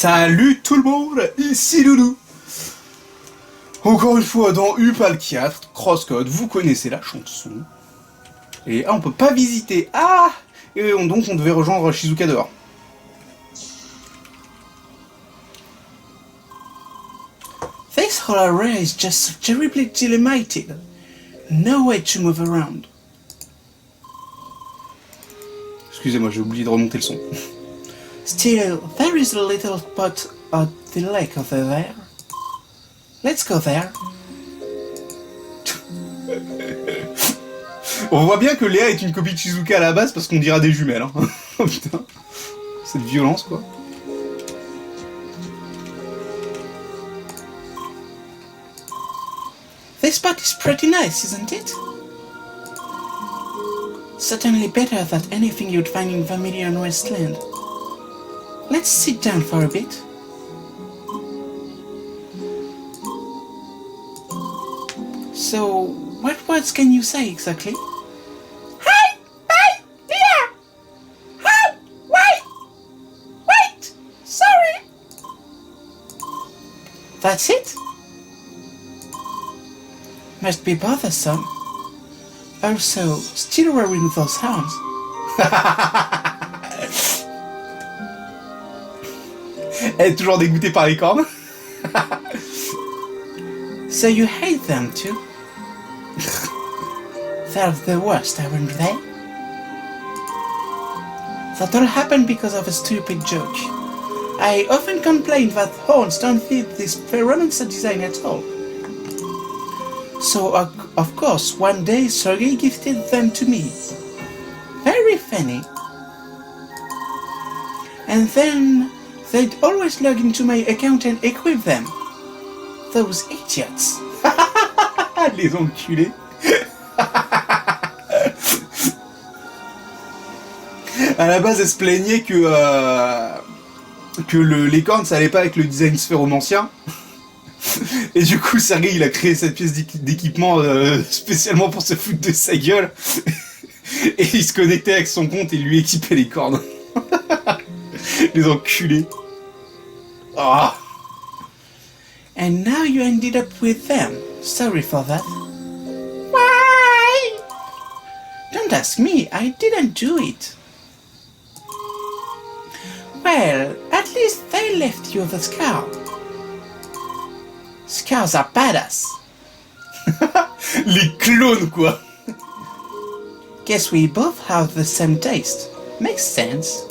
Salut tout le monde, ici Doudou. Encore une fois dans UPALC 4, CrossCode, vous connaissez la chanson. Et on peut pas visiter. Et donc on devait rejoindre Shizuka dehors. This whole area is just so terribly dilemmated. No way to move around. Excusez-moi, j'ai oublié de remonter le son. Still, there is a little spot at the lake over there. Let's go there. On voit bien que Léa est une copie de Shizuka à la base parce qu'on dira des jumelles. Hein. Oh putain, cette violence quoi. This spot is pretty nice, isn't it? Certainly better than anything you'd find in Vermilion Wasteland. Let's sit down for a bit. So, what words can you say exactly? Hi! Bye! Here! Hi! Wait! Sorry! That's it? Must be bothersome. Also, still wearing those hands. Elle est toujours dégoûtée par les cornes. So you hate them too? They're the worst, aren't they? That all happened because of a stupid joke. I often complain that horns don't fit this pheromones design at all. So, of course, one day Sergei gifted them to me. Very funny. And then they'd always log into my account and equip them. Those idiots. Les enculés. À la base, elle se plaignait que les cornes, ça allait pas avec le design sphéromancien. Et du coup, Sergei, il a créé cette pièce d'équipement spécialement pour se foutre de sa gueule. Et il se connectait avec son compte et lui équipait les cornes. Les enculés. Oh. And now you ended up with them. Sorry for that. Why? Don't ask me, I didn't do it. Well, at least they left you the scar. Scars are badass. Les clones, quoi. Guess we both have the same taste. Makes sense.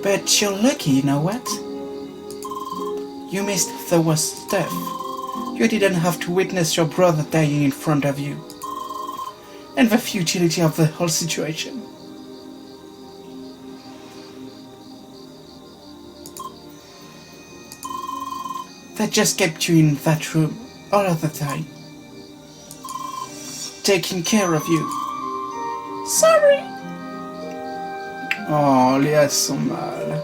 But you're lucky, you know what? You missed the worst stuff. You didn't have to witness your brother dying in front of you. And the futility of the whole situation. That just kept you in that room all of the time. Taking care of you. Sorry! Oh, Léa sent mal.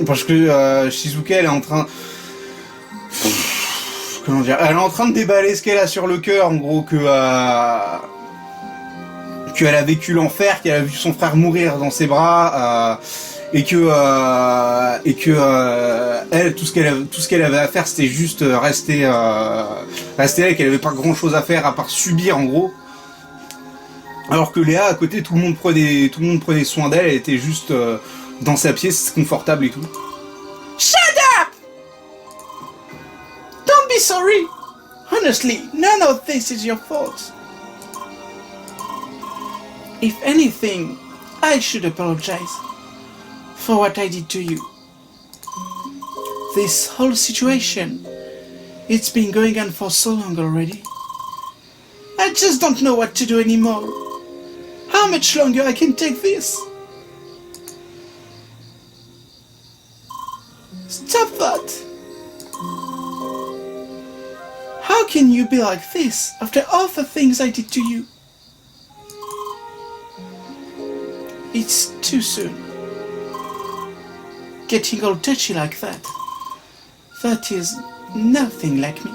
Parce que Shizuka, elle est en train... Comment dire? Elle est en train de déballer ce qu'elle a sur le cœur, en gros, qu'elle a vécu l'enfer, qu'elle a vu son frère mourir dans ses bras, et que elle, tout ce qu'elle avait à faire, c'était juste rester là, et qu'elle avait pas grand chose à faire à part subir, en gros. Alors que Léa, à côté, tout le monde prenait soin d'elle, elle était juste dans sa pièce, confortable et tout. Shut up! Don't be sorry! Honestly, none of this is your fault. If anything, I should apologize for what I did to you. This whole situation, it's been going on for so long already. I just don't know what to do anymore. How much longer I can take this? Stop that! How can you be like this after all the things I did to you? It's too soon. Getting all touchy like that. That is nothing like me.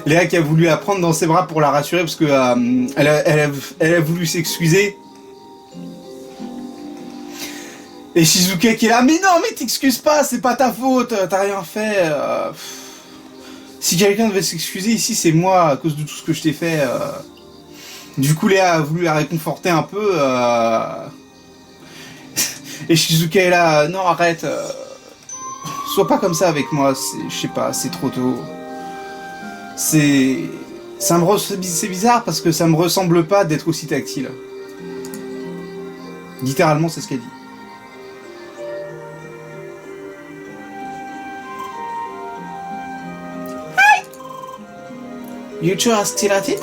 Léa qui a voulu la prendre dans ses bras pour la rassurer parce que elle a voulu s'excuser. Et Shizuka qui est là, mais non, mais t'excuses pas, c'est pas ta faute, t'as rien fait. Si quelqu'un devait s'excuser ici, c'est moi à cause de tout ce que je t'ai fait. Du coup, Léa a voulu la réconforter un peu. Et Shizuka est là, non, arrête. Sois pas comme ça avec moi, je sais pas, c'est trop tôt. C'est bizarre parce que ça me ressemble pas d'être aussi tactile. Littéralement, c'est ce qu'elle dit. You two are still at it?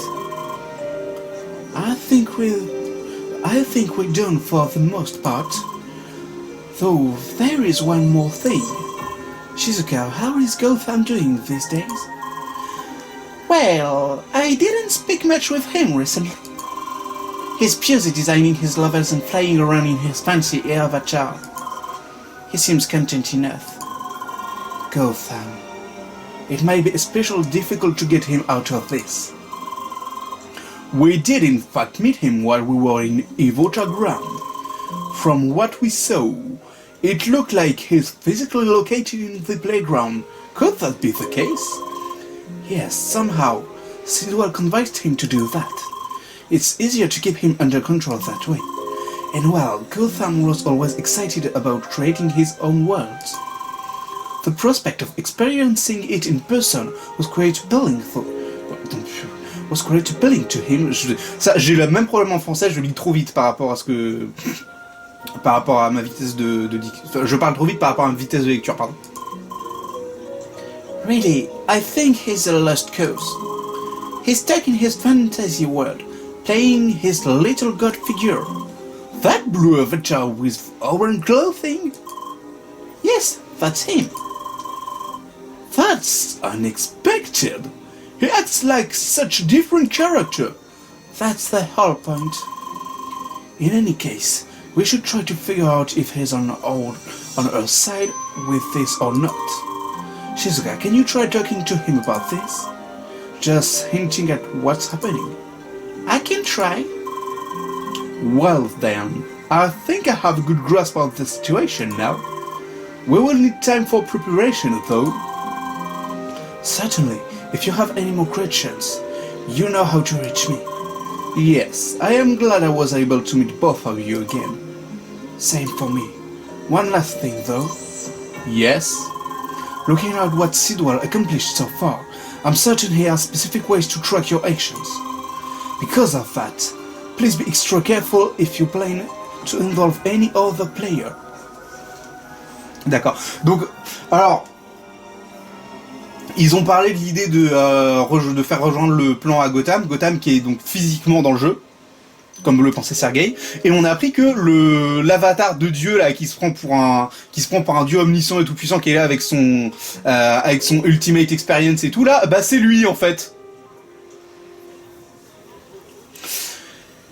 I think we're done for the most part. Though there is one more thing. Shizuka, how is Gotham doing these days? Well, I didn't speak much with him recently. He's busy designing his levels and flying around in his fancy avatar. He seems content enough. Gotham. It might be especially difficult to get him out of this. We did in fact meet him while we were in Evotra Ground. From what we saw, it looked like he's physically located in the playground. Could that be the case? Yes, somehow, Sidwell convinced him to do that. It's easier to keep him under control that way. And well, Gotham was always excited about creating his own worlds. The prospect of experiencing it in person was quite appealing to him. J'ai le même problème en français, je lis trop vite par rapport à ce que... par rapport à ma vitesse de je parle trop vite par rapport à ma vitesse de lecture, pardon. Really, I think he's a lost cause. He's stuck in his fantasy world, playing his little god figure. That blue avatar with orange clothing? Yes, that's him. That's unexpected. He acts like such a different character. That's the whole point. In any case, we should try to figure out if he's on our side with this or not. Shizuka, can you try talking to him about this? Just hinting at what's happening. I can try. Well then, I think I have a good grasp of the situation now. We will need time for preparation though. Certainly, if you have any more questions, you know how to reach me. Yes, I am glad I was able to meet both of you again. Same for me. One last thing though. Yes? Looking at what Sidwell accomplished so far, I'm certain he has specific ways to track your actions. Because of that, please be extra careful if you plan to involve any other player. D'accord. Donc, alors... Ils ont parlé de l'idée de faire rejoindre le plan à Gotham. Gotham qui est donc physiquement dans le jeu, comme le pensait Sergei. Et on a appris que l'avatar de Dieu là qui se prend pour un Dieu omniscient et tout puissant qui est là avec son ultimate experience et tout là, bah c'est lui en fait.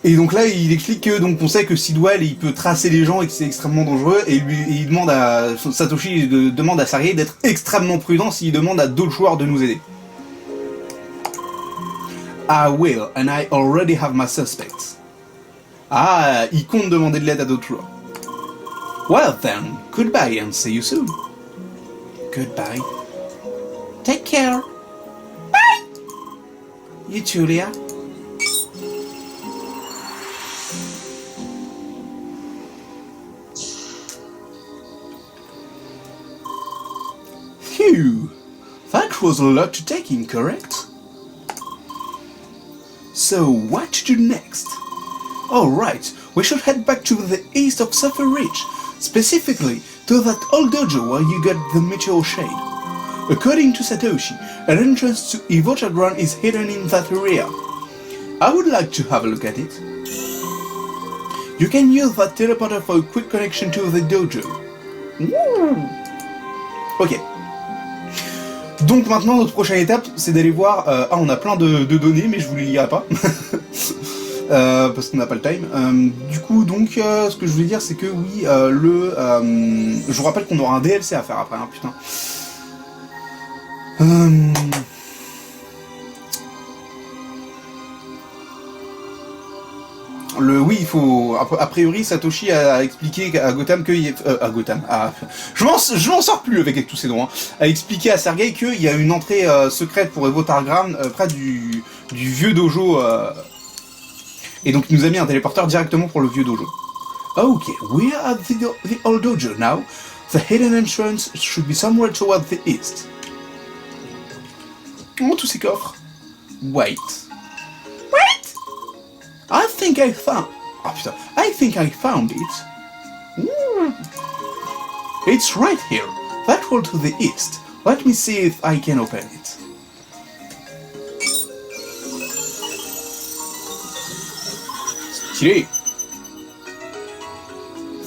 Et donc là, il explique que donc on sait que Sidwell il peut tracer les gens et que c'est extrêmement dangereux et il demande à Satoshi demande à Sergei d'être extrêmement prudent s'il demande à d'autres joueurs de nous aider. I will, and I already have my suspects. Ah, il compte demander de l'aide à d'autres joueurs. Well then, goodbye and see you soon. Goodbye. Take care. Bye. You too, Leah. Phew, that was a lot to take in, correct? So, what to do next? Alright, we should head back to the east of Sulphur Ridge, specifically to that old dojo where you got the meteor shade. According to Satoshi, an entrance to Evotra Ground is hidden in that area. I would like to have a look at it. You can use that teleporter for a quick connection to the dojo. Woo! Ok. Donc maintenant notre prochaine étape c'est d'aller voir, on a plein de données mais je vous les lirai pas, parce qu'on n'a pas le time. Du coup donc ce que je voulais dire c'est que oui, je vous rappelle qu'on aura un DLC à faire après, hein, putain. Oui, il faut... A priori, Satoshi a expliqué à Gotham qu'il à Gotham... Je m'en sors plus avec tous ces noms. Hein. A expliqué à Sergei qu'il y a une entrée secrète pour Evotargram près du vieux dojo. Et donc, il nous a mis un téléporteur directement pour le vieux dojo. Ok, we are at the old dojo now. The hidden entrance should be somewhere towards the east. Oh, tous ces coffres. Wait. I think I found... Oh putain. I think I found it. It's right here. That wall to the east. Let me see if I can open it. Stylé.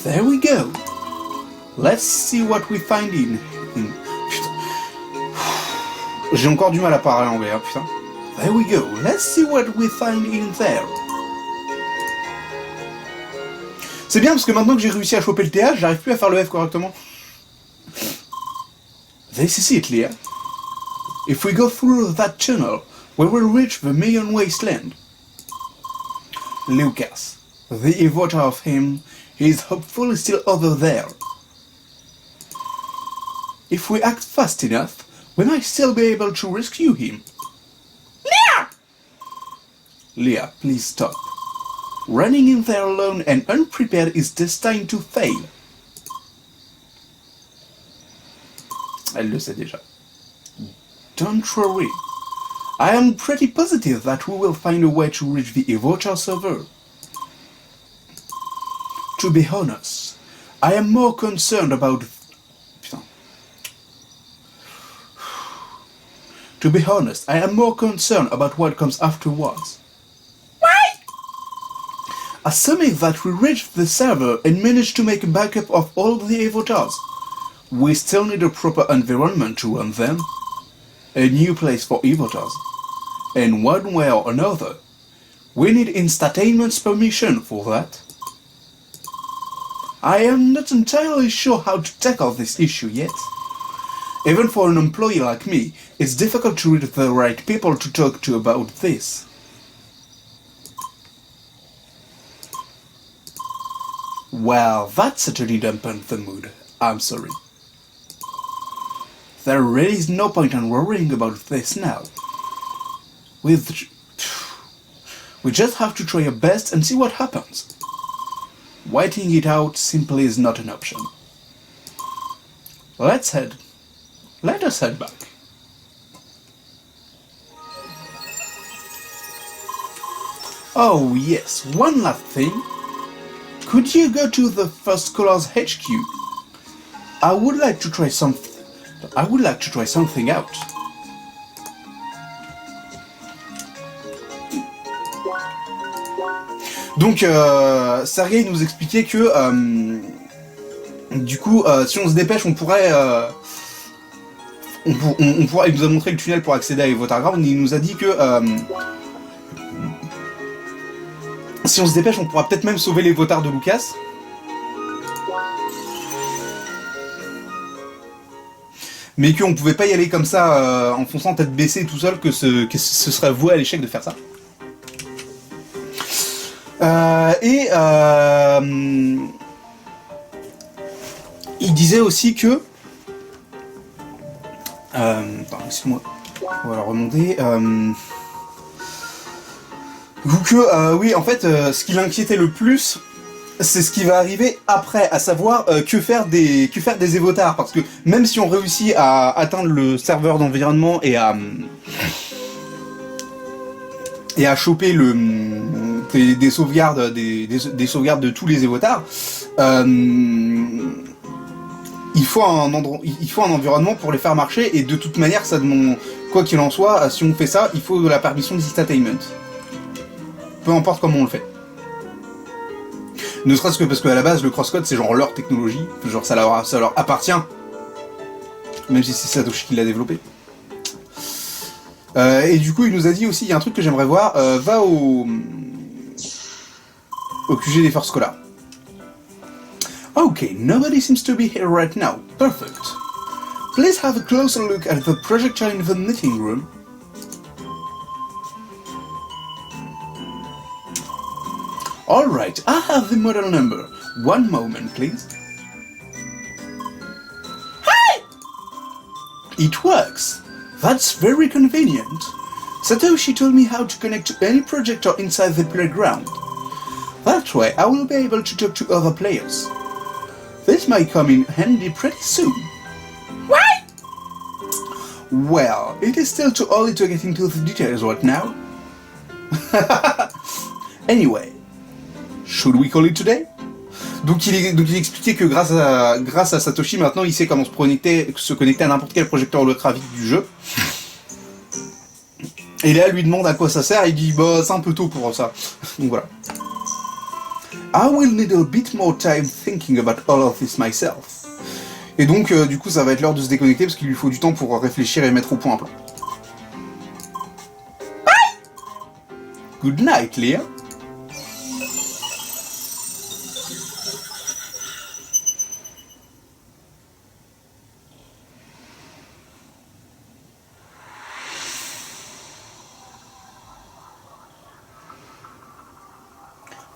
There we go. Let's see what we find in... Putain. J'ai encore du mal à parler anglais, hein, putain. There we go. Let's see what we find in there. C'est bien parce que maintenant que j'ai réussi à choper le TH, j'arrive plus à faire le F correctement. This is it, Leah. If we go through that tunnel, we will reach the Million Wasteland. Lucas, the evoker of him, is hopefully still over there. If we act fast enough, we might still be able to rescue him. Leah! Leah, please stop. Running in there alone and unprepared is destined to fail. Elle le sait déjà. Don't worry. I am pretty positive that we will find a way to reach the Evoker server. To be honest, I am more concerned about... Putain. To be honest, I am more concerned about what comes afterwards. Assuming that we reach the server and manage to make a backup of all the avatars, we still need a proper environment to run them, a new place for avatars, and one way or another, we need Instatainment's permission for that. I am not entirely sure how to tackle this issue yet. Even for an employee like me, it's difficult to reach the right people to talk to about this. Well, that certainly dampened the mood. I'm sorry. There really is no point in worrying about this now. We just have to try our best and see what happens. Waiting it out simply is not an option. Let us head back. Oh yes, one last thing. Could you go to the First Scholars HQ? I would like to try something out. Donc, Sergei nous expliquait que, du coup, si on se dépêche, on pourrait... il nous a montré le tunnel pour accéder à Evotargram, il nous a dit que... si on se dépêche, on pourra peut-être même sauver les votards de Lucas. Mais qu'on pouvait pas y aller comme ça, en fonçant tête baissée tout seul, que ce serait voué à l'échec de faire ça. Il disait aussi que... Attends, excuse-moi. On va la remonter. Oui, en fait, ce qui l'inquiétait le plus, c'est ce qui va arriver après, à savoir que faire des évotards, parce que même si on réussit à atteindre le serveur d'environnement et à choper des sauvegardes, des sauvegardes de tous les évotards, il faut un environnement pour les faire marcher, et de toute manière, ça demande, quoi qu'il en soit, si on fait ça, il faut la permission d'Instatainment. Peu importe comment on le fait. Ne serait-ce que parce qu'à la base, le CrossCode, c'est genre leur technologie, genre ça leur appartient, même si c'est Satoshi qui l'a développé. Et du coup, il nous a dit aussi, il y a un truc que j'aimerais voir, va au QG des First Scholars. Okay, nobody seems to be here right now. Perfect. Please have a closer look at the projector in the meeting room. Alright, I have the model number. One moment, please. Hi! It works. That's very convenient. Satoshi told me how to connect to any projector inside the playground. That way I will be able to talk to other players. This might come in handy pretty soon. Why? Well, it is still too early to get into the details right now. Anyway, should we call it today? Donc il expliquait que grâce à Satoshi, maintenant il sait comment se connecter à n'importe quel projecteur holographique du jeu. Et là, elle lui demande à quoi ça sert, et il dit bah c'est un peu tôt pour ça. Donc voilà. I will need a bit more time thinking about all of this myself. Et donc du coup ça va être l'heure de se déconnecter parce qu'il lui faut du temps pour réfléchir et mettre au point un plan. Bye! Good night, Leah.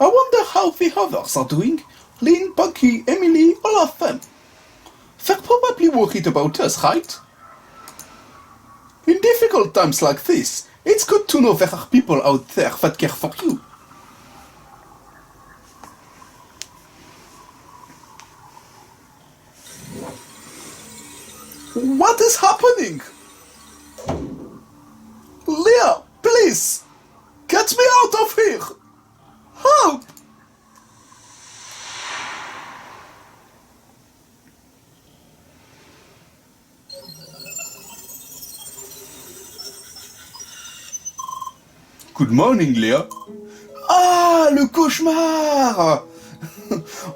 I wonder how the others are doing. Lynn, Bucky, Emily, all of them. They're probably worried about us, right? In difficult times like this, it's good to know there are people out there that care for you. What is happening? Leah, please! Get me out of here! Help! Good morning, Léa. Ah, le cauchemar!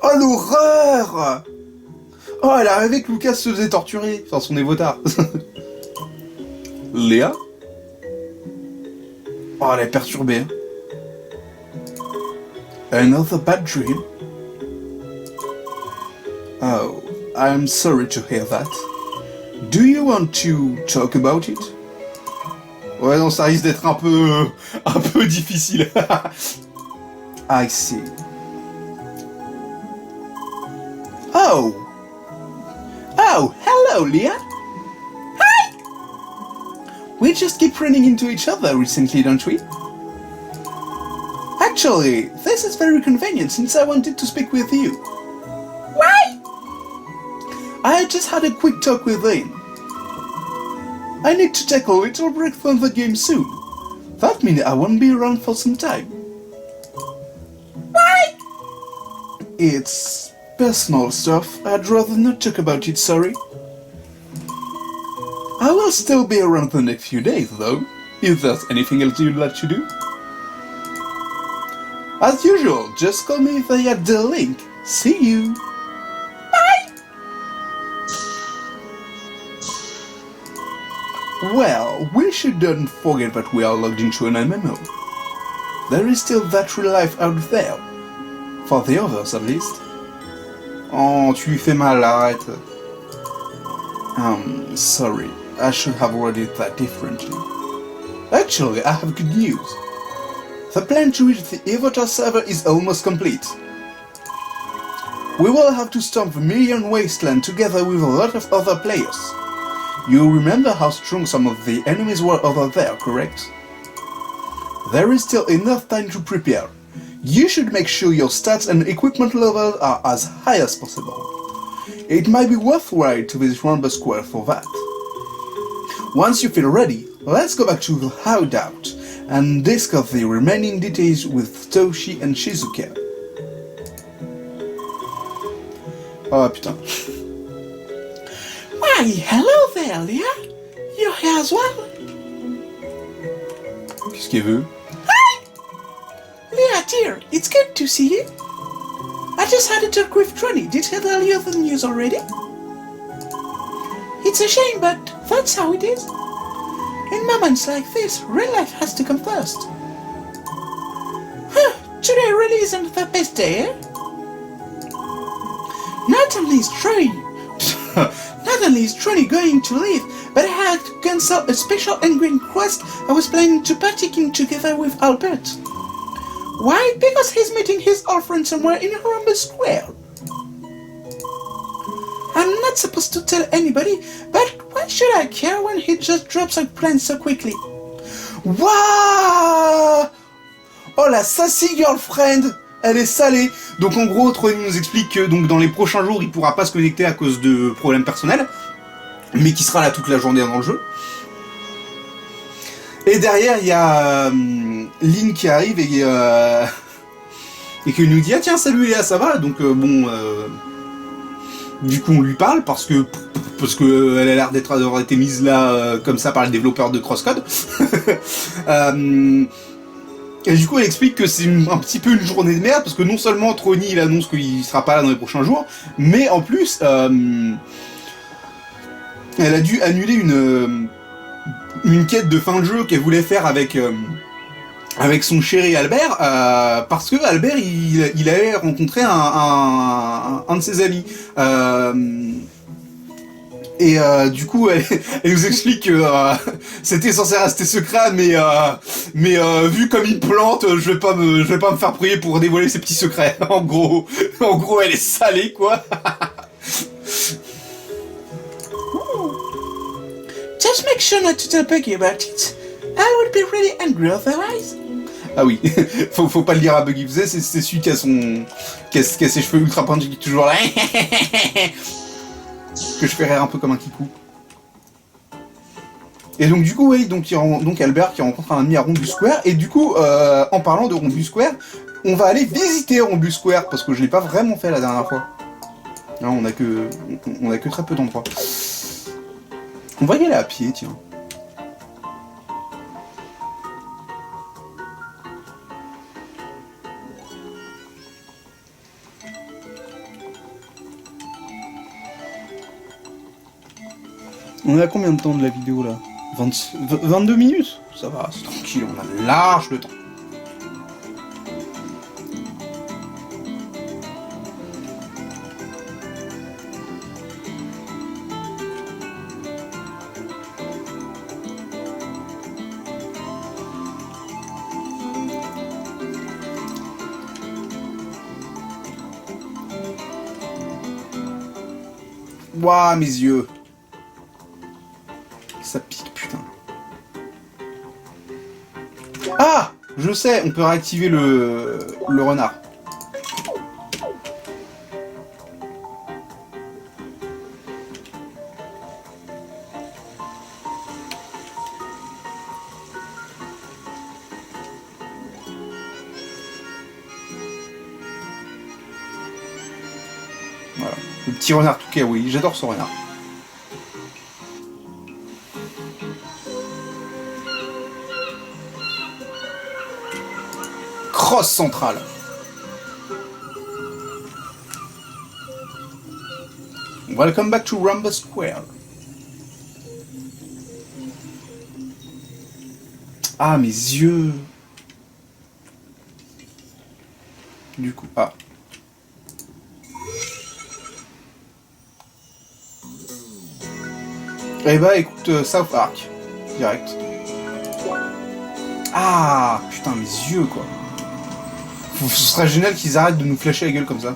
Oh, l'horreur! Oh, elle est arrivée que Lucas se faisait torturer. Enfin, son évotard. Léa? Oh, elle est perturbée. Hein. Another bad dream? Oh, I'm sorry to hear that. Do you want to talk about it? Ouais, non, ça risque d'être un peu difficile. I see. Oh! Oh, hello, Leah! Hi! We just keep running into each other recently, don't we? Actually, this is very convenient since I wanted to speak with you. Why? I just had a quick talk with Lynn. I need to take a little break from the game soon. That means I won't be around for some time. Why? It's personal stuff. I'd rather not talk about it, sorry. I will still be around the next few days, though. If there's anything else you'd like to do. As usual, just call me via the link. See you! Bye! Well, we shouldn't forget that we are logged into an MMO. There is still that real life out there. For the others, at least. Oh, tu lui fais mal, arrête. Sorry. I should have worded that differently. Actually, I have good news. The plan to reach the Avatar server is almost complete. We will have to storm the Million Wasteland together with a lot of other players. You remember how strong some of the enemies were over there, correct? There is still enough time to prepare. You should make sure your stats and equipment levels are as high as possible. It might be worthwhile to visit Rumble Square for that. Once you feel ready, let's go back to the hideout and discuss the remaining details with Toshi and Shizuka. Oh putain. Why, hello there, Leah. You're here as well. Qu'est-ce qu'elle veut? Hi! Leah, dear, it's good to see you. I just had a talk with Tronny. Did he tell you the news already? It's a shame, but that's how it is. In moments like this, real life has to come first. Today really isn't the best day, eh? Not only is Tronny going to leave, but I had to cancel a special England quest I was planning to partake in together with Albert. Why? Because he's meeting his old friend somewhere in Rumble Square. I'm not supposed to tell anybody, but why should I care when he just drops a plan so quickly? Waouh! Oh la sassy girlfriend! Elle est salée! Donc en gros, Trony nous explique que donc, dans les prochains jours, il pourra pas se connecter à cause de problèmes personnels, mais qui sera là toute la journée dans le jeu. Et derrière, il y a Lynn qui arrive et qui nous dit « Ah tiens, salut Léa, ça va ?» Donc du coup, on lui parle parce que elle a l'air d'avoir été mise là comme ça par le développeur de CrossCode. Et du coup, elle explique que c'est un petit peu une journée de merde parce que non seulement Trony il annonce qu'il sera pas là dans les prochains jours, mais en plus, elle a dû annuler une quête de fin de jeu qu'elle voulait faire avec son chéri Albert, parce que Albert il avait rencontré un de ses amis. Du coup, elle nous explique que c'était censé rester secret, mais vu comme il plante, je vais pas me faire prier pour dévoiler ses petits secrets. En gros, elle est salée, quoi. Just make sure not to tell Buggy about it. I would be really angry otherwise. Ah oui, faut pas le dire à Buggy. Vous savez, c'est celui qui a ses cheveux ultra pointus qui est toujours là. Que je fais rire un peu comme un kikou. Et donc du coup, oui, donc Albert qui rencontre un ami à Rumble Square. Et du coup, en parlant de Rumble Square, on va aller visiter Rumble Square parce que je l'ai pas vraiment fait la dernière fois. Non, on a que très peu d'endroits. On va y aller à pied, tiens. On est à combien de temps de la vidéo là? 22 minutes? Ça va, c'est tranquille, on a large le temps. Ouah, mes yeux. Ça pique, putain. Ah! Je sais, on peut réactiver le renard. Voilà. Le petit renard tout cas, oui, j'adore ce renard. Cross centrale. Welcome back to Rumble Square. Ah, mes yeux. Du coup, ah. Eh bah écoute, South Park. Direct. Ah, putain, mes yeux, quoi. Ce serait génial qu'ils arrêtent de nous flasher la gueule comme ça.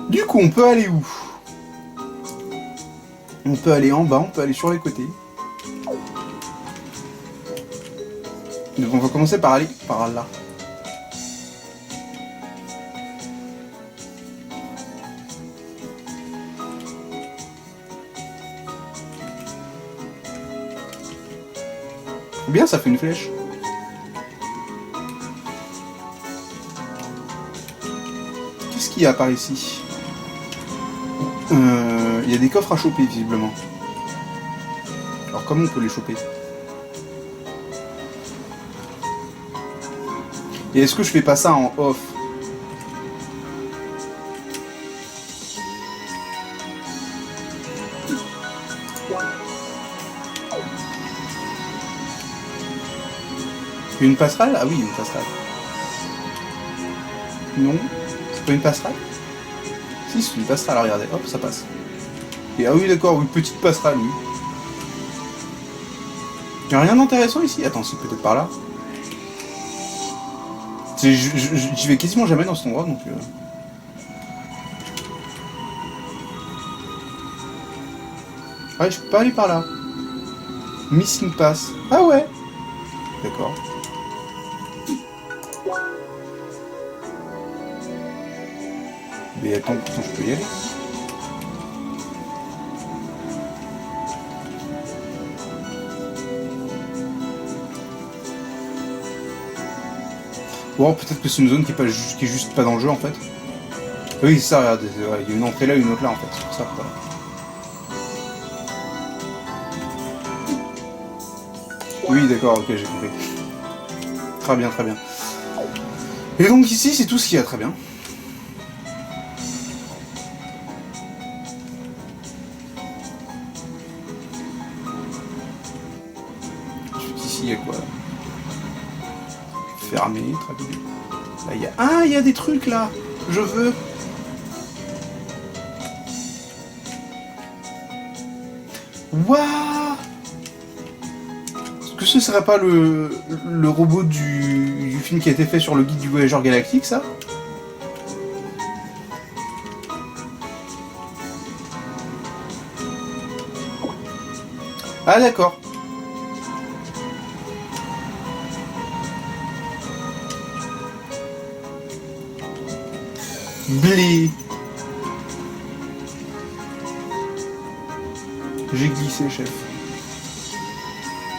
Du coup, on peut aller où? On peut aller en bas, on peut aller sur les côtés. Donc on va commencer par aller par là. Bien, ça fait une flèche. Qu'est-ce qu'il y a par ici? Il y a des coffres à choper, visiblement. Alors comment on peut les choper? Et est-ce que je fais pas ça en off? Une passerelle? Ah oui, une passerelle. Non, c'est pas une passerelle? Si, c'est une passerelle, regardez, hop, ça passe. Et ah oui, d'accord, une petite passerelle, oui. Y'a rien d'intéressant ici? Attends, c'est peut-être par là. J'y vais quasiment jamais dans cet endroit, donc... Ah, je peux pas aller par là. Missing pass. Ah ouais. D'accord. Mais attends, pourtant je peux y aller. Bon, peut-être que c'est une zone qui est juste pas dans le jeu en fait. Oui, c'est ça, regarde, il y a une entrée là, une autre là en fait. C'est pour ça, voilà. Oui, d'accord, ok, j'ai compris. Très bien, très bien. Et donc ici, c'est tout ce qu'il y a, très bien. Ensuite, ici, il y a quoi? Fermé, très bien. Là, il y a... Ah, il y a des trucs, là. Je veux. Waouh! Est-ce que ce serait pas le robot du film qui a été fait sur le guide du voyageur galactique, ça? Ah, d'accord. Blé. J'ai glissé, chef.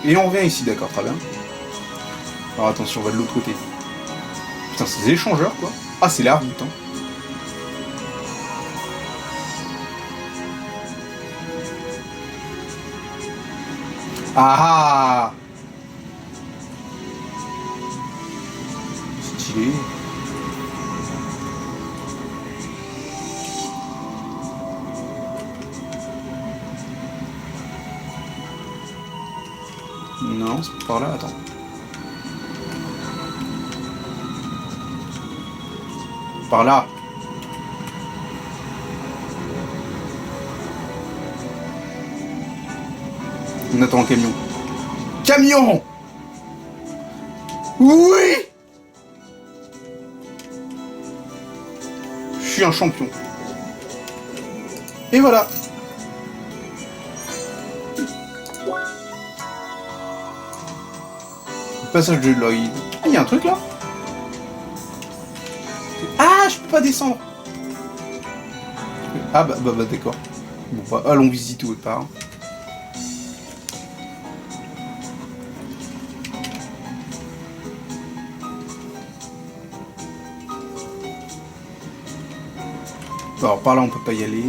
Et on revient ici, d'accord, très bien. Alors attention, on va de l'autre côté. Putain, c'est des échangeurs, quoi. Ah, c'est la route, hein. Ah! Stylé. Non, c'est pas par là, attends. Par là. On attend le camion. Camion! Oui! Je suis un champion. Et voilà. Passage de Lloyd. Ah, il y a un truc là? Ah, je peux pas descendre. Ah bah d'accord. Bon bah allons visiter autre part. Alors par là on peut pas y aller.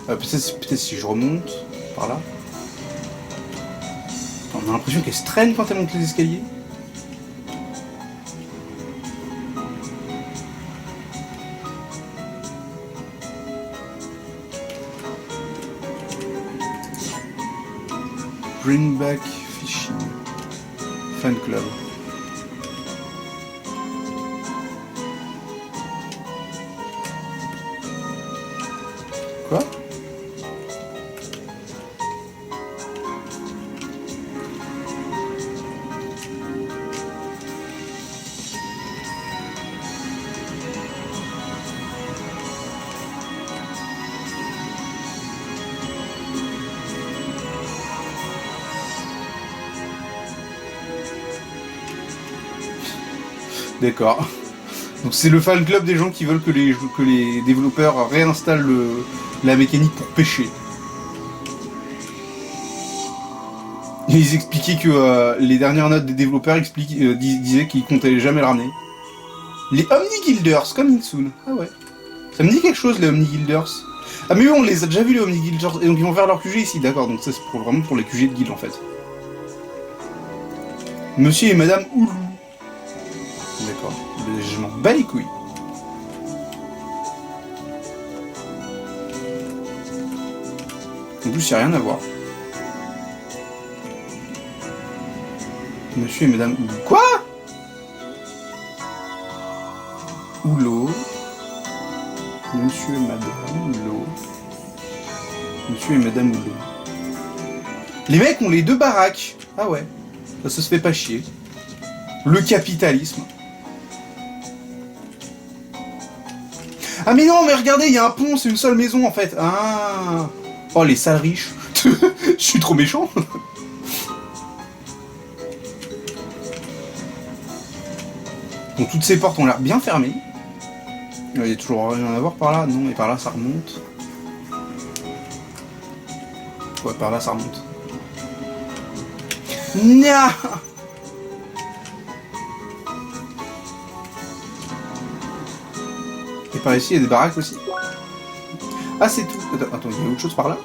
Peut-être si je remonte par là. On a l'impression qu'elle se traîne quand elle monte les escaliers. Bring back fishing. Fan club. Quoi? D'accord. Donc c'est le fan club des gens qui veulent que les développeurs réinstallent la mécanique pour pêcher. Et ils expliquaient que les dernières notes des développeurs disaient qu'ils comptaient jamais le ramener. Les Omni-Guilders, coming soon. Ah ouais. Ça me dit quelque chose, les Omni-Guilders. Ah mais oui, on les a déjà vus, les Omni-Guilders. Et donc ils vont faire leur QG ici, d'accord. Donc ça c'est vraiment pour les QG de guild en fait. Monsieur et Madame Oulou. D'accord. Je m'en bats les couilles. En plus, il n'y a rien à voir. Monsieur et Madame Oulou. Quoi? Oulou. Monsieur et Madame Oulou. Monsieur et Madame Oulou. Les mecs ont les deux baraques. Ah ouais, ça se fait pas chier. Le capitalisme. Ah mais non, mais regardez, il y a un pont, c'est une seule maison en fait. Ah. Oh, les sales riches. Je suis trop méchant. Bon, toutes ces portes ont l'air bien fermées. Il y a toujours rien à voir par là. Non, mais par là, ça remonte. Ouais, par là, ça remonte. Nya. Et par ici, il y a des baraques aussi. Ah, c'est tout. Attends, il y a autre chose par là.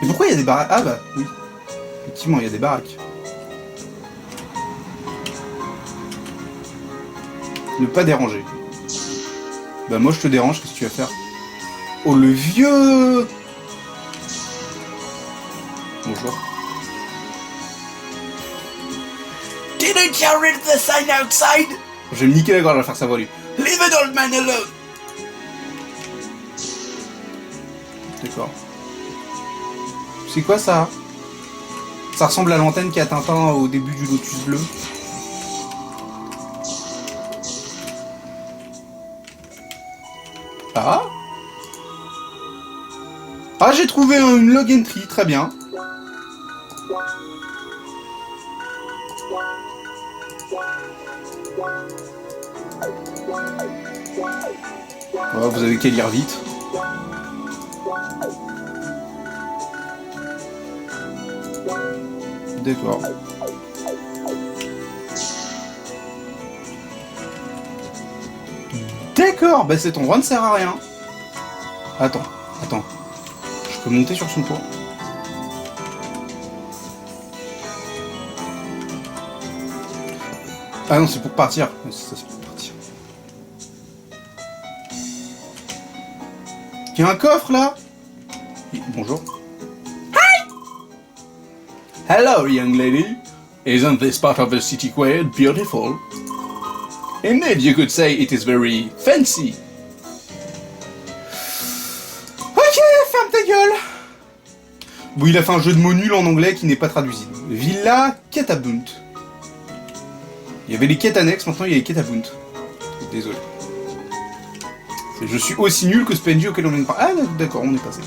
Et pourquoi il y a des baraques? Ah bah, oui. Effectivement, il y a des baraques. Ne pas déranger. Bah moi, je te dérange, qu'est-ce que tu vas faire? Oh, le vieux! Bonjour. Didn't you read the sign outside? Je vais me niquer la gorge à faire sa voix, lui. Leave an old man alone! D'accord. C'est quoi ça? Ça ressemble à l'antenne qu'a Tintin au début du Lotus bleu. Ah? Ah, j'ai trouvé une log entry, très bien. Oh, vous avez qu'à lire vite. D'accord. D'accord, bah cet endroit ne sert à rien. Attends. Je peux monter sur son toit. Ah non, c'est pour partir. Ça, c'est pour partir. Il y a un coffre là. Bonjour. Hi! Hello, young lady. Isn't this part of the city quite beautiful? Indeed, you could say it is very fancy. Ok, ferme ta gueule. Bon, il a fait un jeu de mots nul en anglais qui n'est pas traduisible. Villa Catabunt. Il y avait les quêtes annexes, maintenant il y a les Catabunt. Désolé. Je suis aussi nul que ce PNJ auquel on vient de parler. Ah d'accord, on est passé.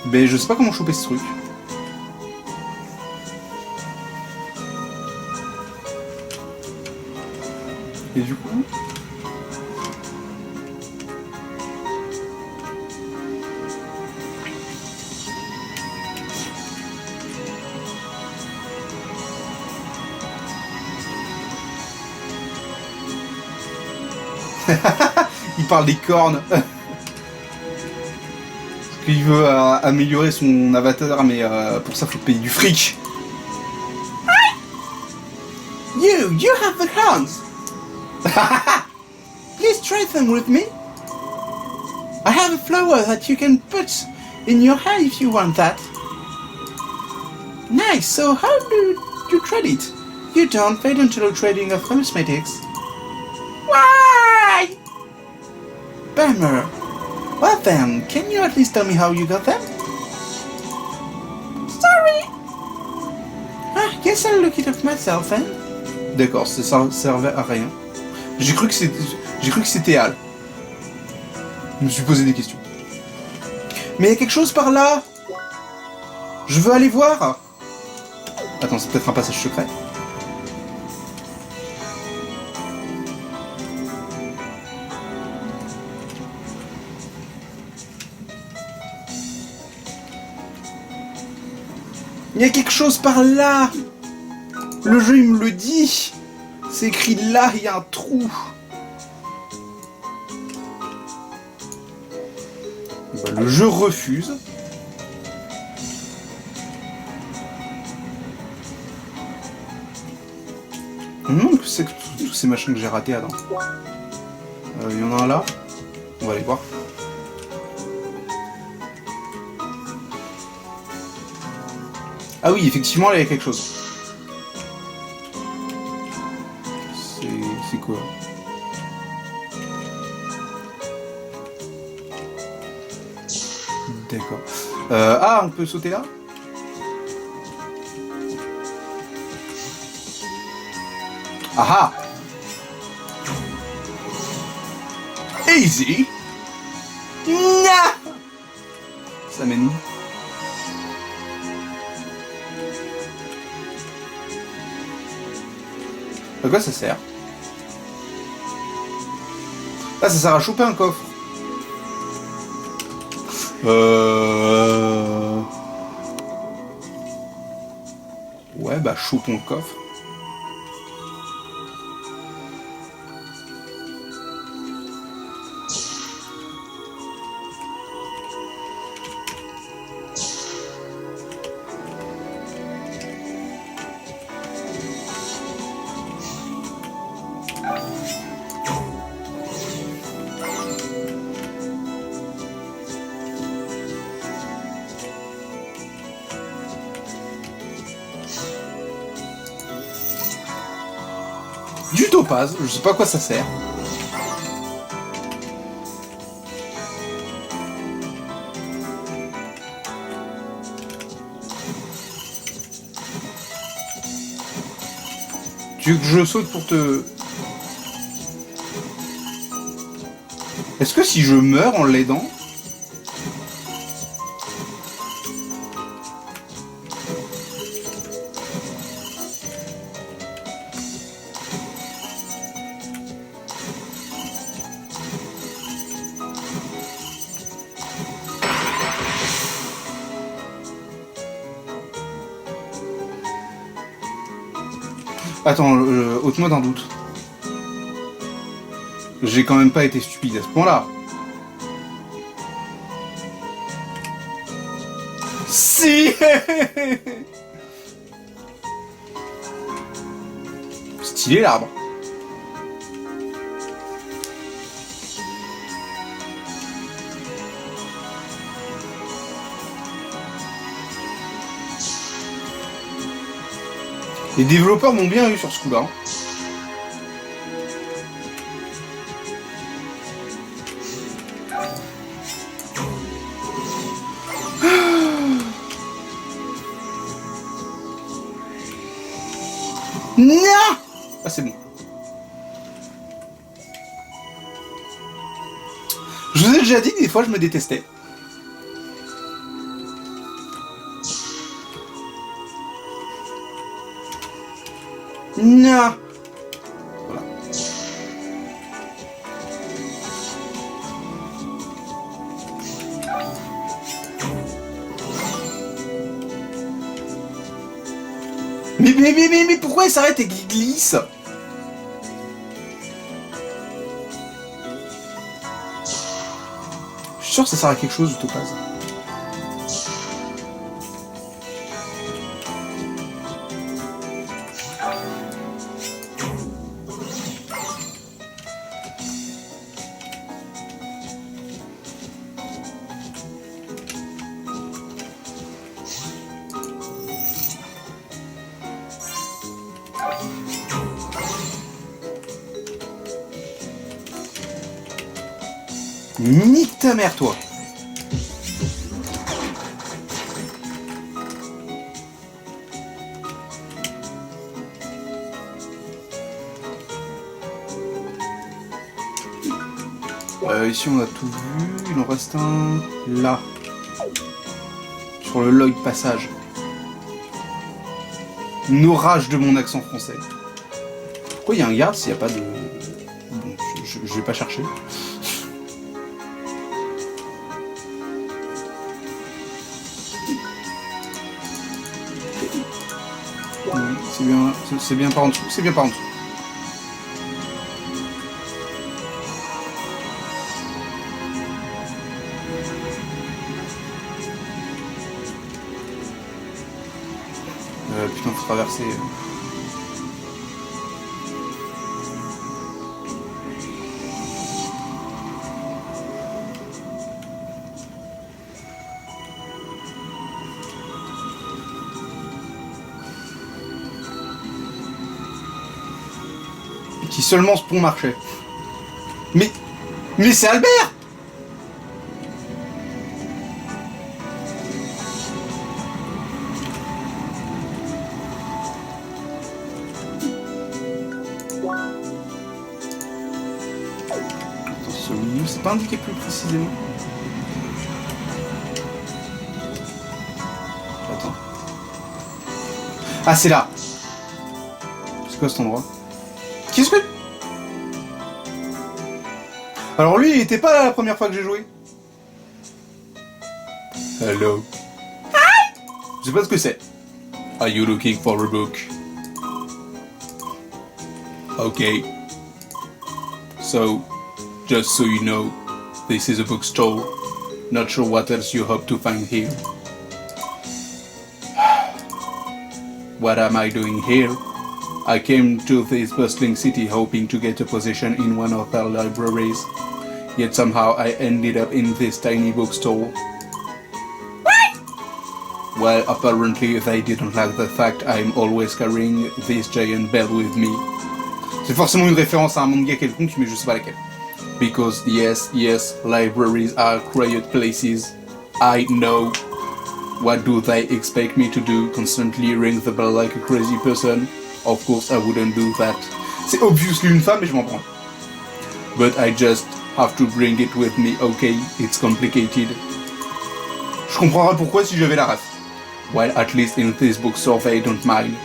Ben je sais pas comment choper ce truc. Et du coup... Il parle des cornes. Parce qu'il veut améliorer son avatar, mais pour ça faut payer du fric. You have the horns. Please trade them with me. I have a flower that you can put in your hair if you want that. Nice, so how do you trade it? You don't pay until trading of cosmetics. Why? Bummer. Well then, can you at least tell me how you got them? Sorry. Ah, guess I'll look it up myself then. D'accord, ça servait à rien. J'ai cru que c'était Al. Je me suis posé des questions. Mais il y a quelque chose par là. Je veux aller voir. Attends, c'est peut-être un passage secret. Il y a quelque chose par là. Le jeu, il me le dit. C'est écrit là, il y a un trou. Bah, le jeu refuse. Que c'est que tous ces machins que j'ai ratés, attends. Il y en a un là. On va aller voir. Ah oui, effectivement, là, il y a quelque chose. C'est quoi? D'accord. Ah, on peut sauter là? Ah ah. Easy. Nya. Ça mène où? À quoi ça sert? Ah, ça sert à choper un coffre. Ouais, bah chopons le coffre. Du topaz, je sais pas à quoi ça sert. Tu veux que je saute pour te... Est-ce que si je meurs en l'aidant... Attends, ôte-moi d'un doute. J'ai quand même pas été stupide à ce point-là. Si. Stylé l'arbre. Les développeurs m'ont bien eu sur ce coup-là. Non! Ah, c'est bon. Je vous ai déjà dit que des fois je me détestais. Non. Voilà. Mais pourquoi il s'arrête et qu'il glisse? Je suis sûr que ça sert à quelque chose du topaz. Nique ta mère, toi! Ici on a tout vu, il en reste un là. Sur le log passage. Une orage de mon accent français. Pourquoi il y a un garde s'il n'y a pas de... Bon, je vais pas chercher. C'est bien par en dessous, c'est bien par en dessous. Putain, faut traverser. Si seulement ce pont marchait. Mais c'est Albert! c'est pas indiqué plus précisément. Attends. Ah, c'est là. C'est quoi cet endroit? Qu'est-ce que... Alors lui, il était pas là la première fois que j'ai joué. Hello. Hi. Je sais pas ce que c'est. Are you looking for a book? Okay. So, just so you know, this is a bookstore. Not sure what else you hope to find here. What am I doing here? I came to this bustling city hoping to get a position in one of our libraries. Yet somehow I ended up in this tiny bookstore. Well, apparently they didn't like the fact I'm always carrying this giant bell with me. C'est forcément une référence à un manga quelconque, mais je sais pas laquelle. Because yes, libraries are quiet places. I know. What do they expect me to do? Constantly ring the bell like a crazy person? Of course I wouldn't do that. C'est obviously une femme, mais je m'en prends. But I just have to bring it with me, okay? It's complicated. Je comprendrais pourquoi si j'avais la ref. Well, at least in this bookstore they don't mind.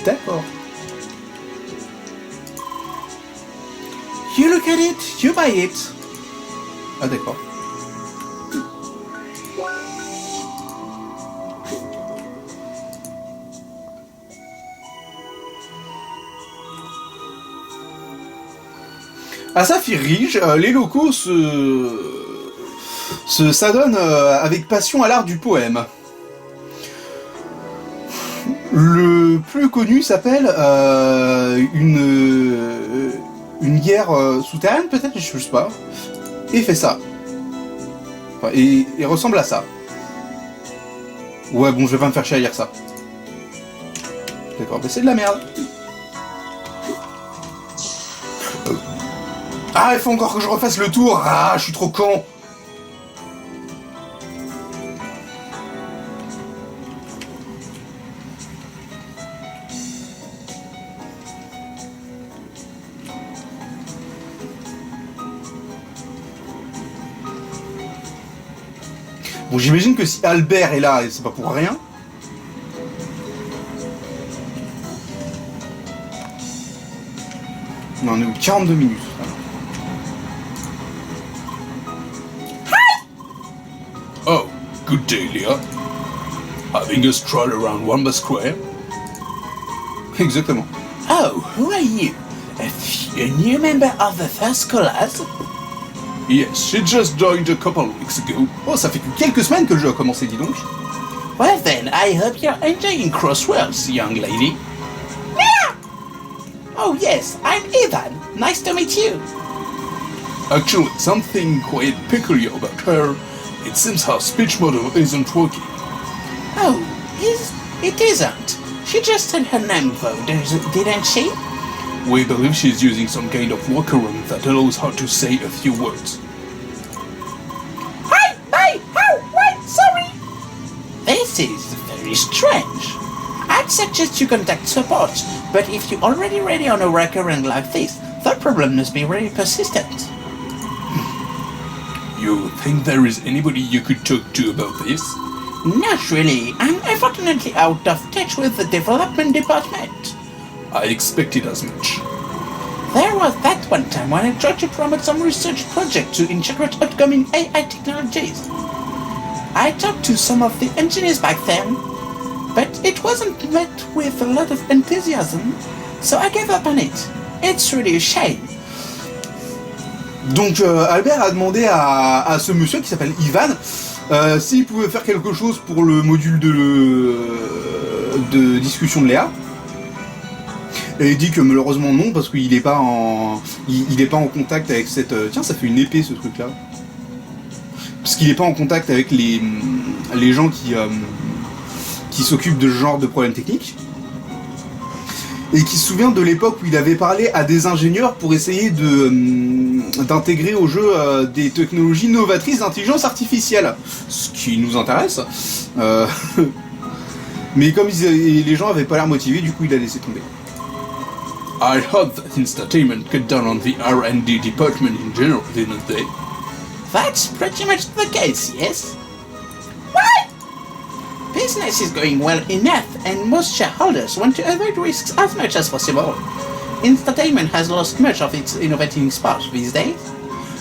D'accord. You look at it, you buy it. Ah d'accord. À Saphir-Ridge, les locaux s'adonnent avec passion à l'art du poème. Le plus connu s'appelle une guerre souterraine, peut-être, je sais pas. Et il fait ça. Enfin, et ressemble à ça. Ouais, bon, je vais pas me faire chier à lire ça. D'accord, mais c'est de la merde. Ah, il faut encore que je refasse le tour. Ah, je suis trop con. Bon, j'imagine que si Albert est là, c'est pas pour rien. Non, on est où 42 minutes. Oh, good day, Leah. Having a stroll around Wamba Square? Exactement. Oh, who are you? A new member of the first scholars? Yes, she just joined a couple of weeks ago. Oh, ça fait que quelques semaines que le jeu a commencé, dis donc. Well then, I hope you're enjoying Crosswords, young lady. Yeah! Oh yes, I'm Ivan. Nice to meet you. Actually, something quite peculiar about her. It seems her speech model isn't working. Oh, it isn't. She just said her name though, didn't she? We believe she's using some kind of workaround that allows her to say a few words. Wait, sorry. This is very strange. I'd suggest you contact support, but if you're already ready on a workaround like this, the problem must be very persistent. You think there is anybody you could talk to about this? Not really. I'm unfortunately out of touch with the development department. I expected as much. There was that one time when I tried to promote some research project to integrate upcoming AI technologies. I talked to some of the engineers back then, but it wasn't met with a lot of enthusiasm, so I gave up on it. It's really a shame. Donc Albert a demandé à ce monsieur qui s'appelle Ivan s'il pouvait faire quelque chose pour le module de discussion de Léa. Et il dit que malheureusement non, parce qu'il est pas en contact avec cette... Tiens, ça fait une épée ce truc là. Parce qu'il est pas en contact avec les gens qui s'occupent de ce genre de problèmes techniques. Et qui se souvient de l'époque où il avait parlé à des ingénieurs pour essayer d'intégrer au jeu des technologies novatrices d'intelligence artificielle. Ce qui nous intéresse. Mais comme les gens avaient pas l'air motivés, du coup il a laissé tomber. I heard that Instatainment cut down on the R&D department in general, didn't they? That's pretty much the case, yes? Why? Business is going well enough, and most shareholders want to avoid risks as much as possible. Instatainment has lost much of its innovating spark these days.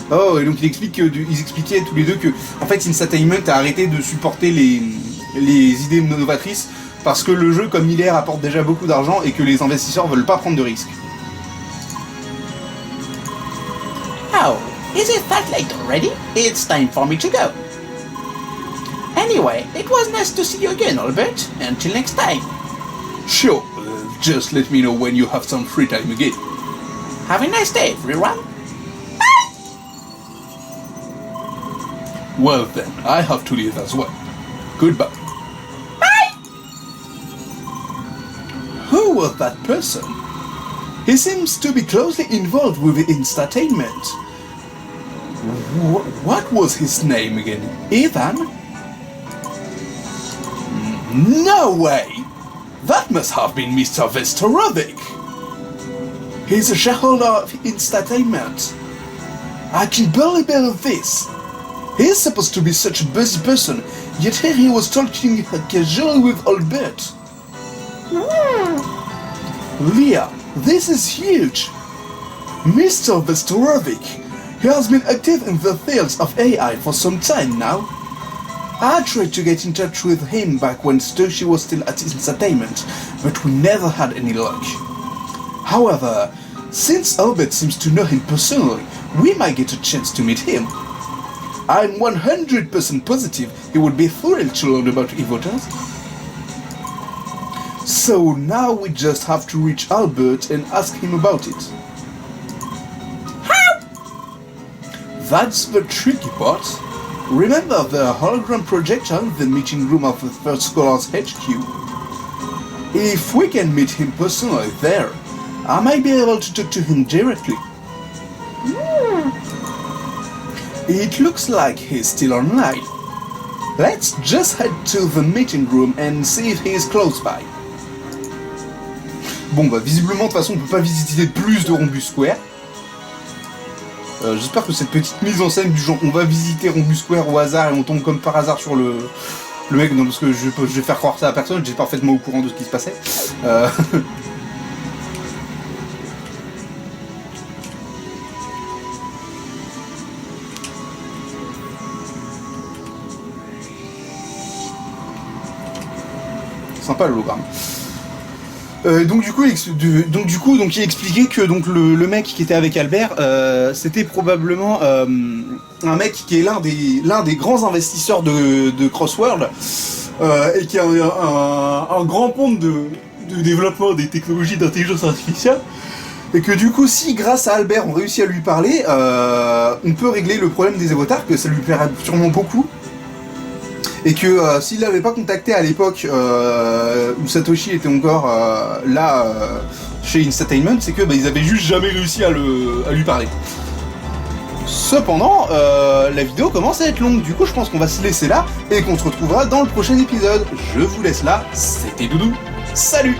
Oh, et donc ils expliquaient tous les deux que, en fait, Instatainment a arrêté de supporter les idées novatrices parce que le jeu, comme il est, rapporte déjà beaucoup d'argent et que les investisseurs veulent pas prendre de risques. Oh, is it that late already? It's time for me to go. Anyway, it was nice to see you again, Albert. Until next time. Sure, just let me know when you have some free time again. Have a nice day, everyone. Well then, I have to leave as well. Goodbye. Bye! Who was that person? He seems to be closely involved with the Instatainment. What was his name again? Ivan? No way! That must have been Mr. Vestorovic. He's a shareholder of Instatainment. I can barely believe this. He's supposed to be such a busy person, yet here he was talking casually with Albert. Leah, this is huge! Mr. Vestorovic, he has been active in the fields of AI for some time now. I tried to get in touch with him back when Stoshi was still at Instatainment, but we never had any luck. However, since Albert seems to know him personally, we might get a chance to meet him. I'm 100% positive he would be thrilled to learn about e-voters. So now we just have to reach Albert and ask him about it. How? That's the tricky part. Remember the hologram projector in the meeting room of the First Scholars HQ? If we can meet him personally there, I might be able to talk to him directly. It looks like he's still online. Let's just head to the meeting room and see if he is close by. Bon bah visiblement de toute façon on peut pas visiter plus de Rhombus Square. J'espère que cette petite mise en scène du genre on va visiter Rhombus Square au hasard et on tombe comme par hasard sur le mec, non parce que je vais faire croire ça à personne, j'étais parfaitement au courant de ce qui se passait. Sympa l'hologramme. Donc il expliquait que donc le mec qui était avec Albert, c'était probablement un mec qui est l'un des grands investisseurs de Crossworld et qui a un grand pôle de développement des technologies d'intelligence artificielle. Et que du coup, si grâce à Albert on réussit à lui parler, on peut régler le problème des avatars, que ça lui plairait sûrement beaucoup. Et que s'il l'avait pas contacté à l'époque où Satoshi était encore là chez Instatainment, c'est que ils avaient juste jamais réussi à lui parler. Cependant, la vidéo commence à être longue, du coup je pense qu'on va se laisser là et qu'on se retrouvera dans le prochain épisode. Je vous laisse là, c'était Doudou, salut!